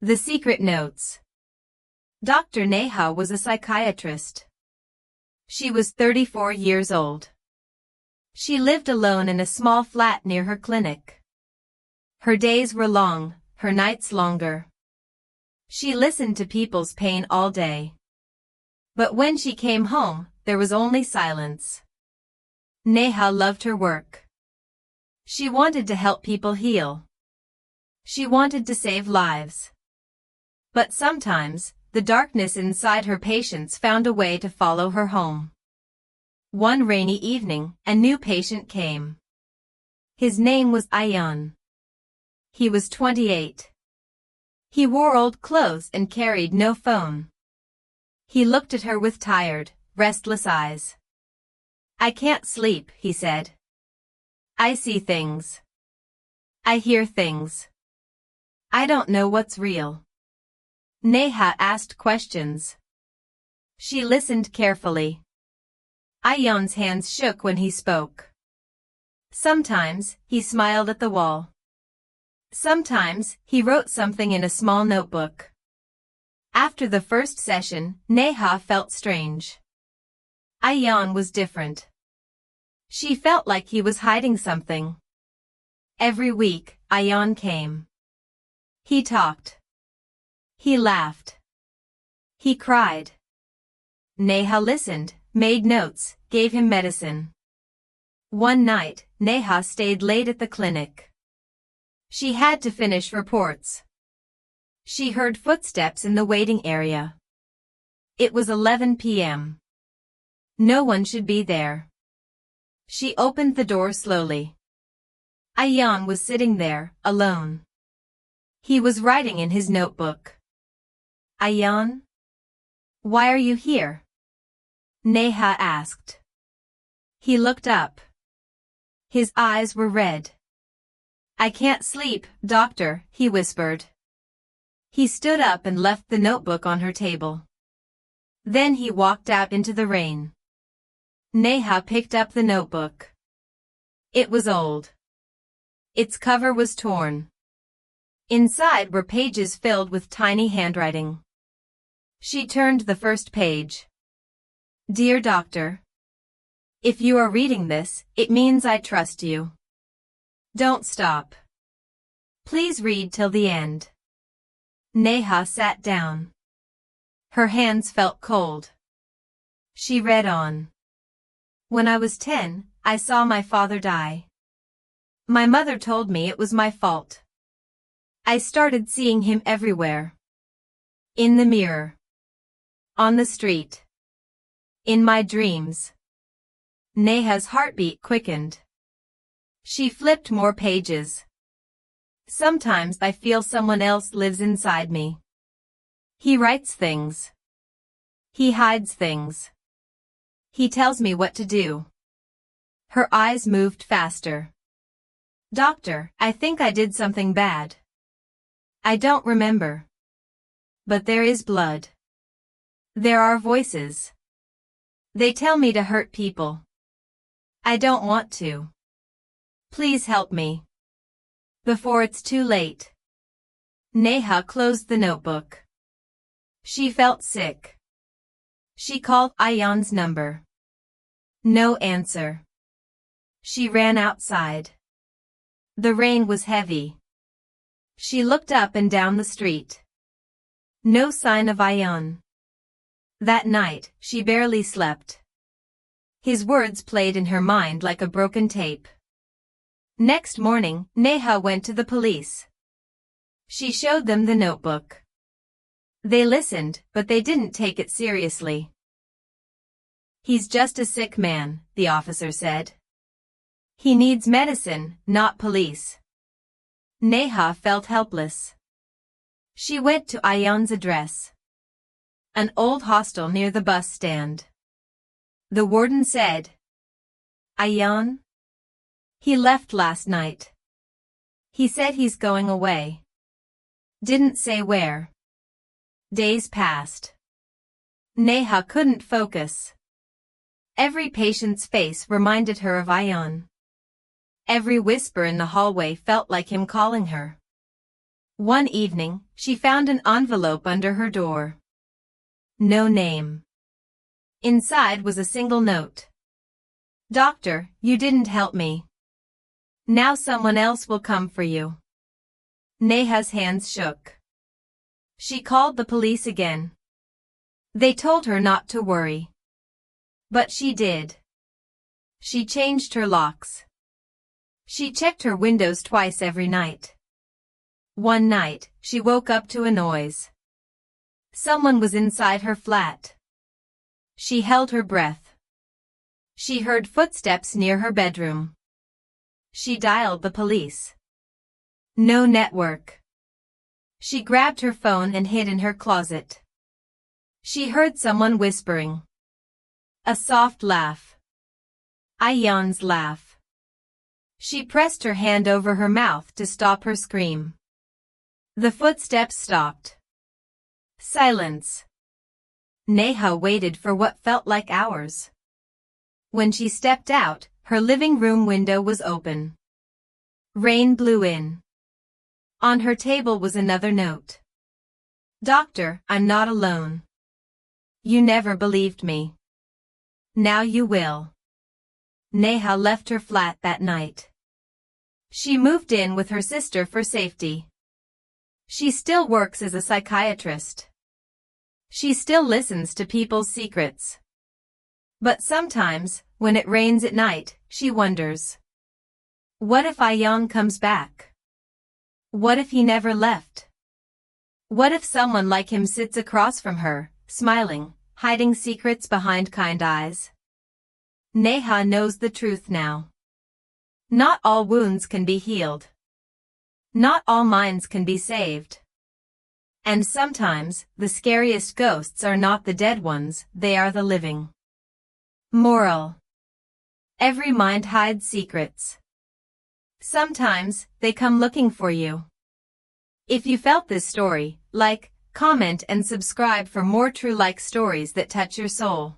The Secret Notes. Dr. Neha was a psychiatrist. She was 34 years old. She lived alone in a small flat near her clinic. Her days were long, her nights longer. She listened to people's pain all day. But when she came home, there was only silence. Neha loved her work. She wanted to help people heal. She wanted to save lives. But sometimes, the darkness inside her patients found a way to follow her home. One rainy evening, a new patient came. His name was Ayaan. He was 28. He wore old clothes and carried no phone. He looked at her with tired, restless eyes. "I can't sleep," he said. "I see things. I hear things. I don't know what's real." Neha asked questions. She listened carefully. Ayaan's hands shook when he spoke. Sometimes, he smiled at the wall. Sometimes, he wrote something in a small notebook. After the first session, Neha felt strange. Ayaan was different. She felt like he was hiding something. Every week, Ayaan came. He talked. He laughed. He cried. Neha listened, made notes, gave him medicine. One night, Neha stayed late at the clinic. She had to finish reports. She heard footsteps in the waiting area. It was 11 p.m. No one should be there. She opened the door slowly. Ayaan was sitting there, alone. He was writing in his notebook. "Ayaan? Why are you here?" Neha asked. He looked up. His eyes were red. "I can't sleep, doctor," he whispered. He stood up and left the notebook on her table. Then he walked out into the rain. Neha picked up the notebook. It was old. Its cover was torn. Inside were pages filled with tiny handwriting. She turned the first page. "Dear Doctor, if you are reading this, it means I trust you. Don't stop. Please read till the end." Neha sat down. Her hands felt cold. She read on. "When I was 10, I saw my father die. My mother told me it was my fault. I started seeing him everywhere. In the mirror. On the street. In my dreams." Neha's heartbeat quickened. She flipped more pages. "Sometimes I feel someone else lives inside me. He writes things. He hides things. He tells me what to do." Her eyes moved faster. "Doctor, I think I did something bad. I don't remember. But there is blood. There are voices. They tell me to hurt people. I don't want to. Please help me. Before it's too late." Neha closed the notebook. She felt sick. She called Ayaan's number. No answer. She ran outside. The rain was heavy. She looked up and down the street. No sign of Ayaan. That night, she barely slept. His words played in her mind like a broken tape. Next morning, Neha went to the police. She showed them the notebook. They listened, but they didn't take it seriously. "He's just a sick man," the officer said. "He needs medicine, not police." Neha felt helpless. She went to Ayaan's address. An old hostel near the bus stand. The warden said, "Ayaan? He left last night. He said he's going away. Didn't say where." Days passed. Neha couldn't focus. Every patient's face reminded her of Ayaan. Every whisper in the hallway felt like him calling her. One evening, she found an envelope under her door. No name. Inside was a single note. Doctor, you didn't help me. Now someone else will come for you. Neha's hands shook. She called the police again. They told her not to worry. But she did. She changed her locks. She checked her windows twice every night. One night, she woke up to a noise. Someone was inside her flat. She held her breath. She heard footsteps near her bedroom. She dialed the police. No network. She grabbed her phone and hid in her closet. She heard someone whispering. A soft laugh. Ayaan's laugh. She pressed her hand over her mouth to stop her scream. The footsteps stopped. Silence. Neha waited for what felt like hours. When she stepped out, her living room window was open. Rain blew in. On her table was another note. Doctor, I'm not alone. You never believed me. Now you will. Neha left her flat that night. She moved in with her sister for safety. She still works as a psychiatrist. She still listens to people's secrets. But sometimes, when it rains at night, she wonders. What if Ayaan comes back? What if he never left? What if someone like him sits across from her, smiling, hiding secrets behind kind eyes? Neha knows the truth now. Not all wounds can be healed. Not all minds can be saved. And sometimes, the scariest ghosts are not the dead ones, they are the living. Moral. Every mind hides secrets. Sometimes, they come looking for you. If you felt this story, like, comment and subscribe for more true-like stories that touch your soul.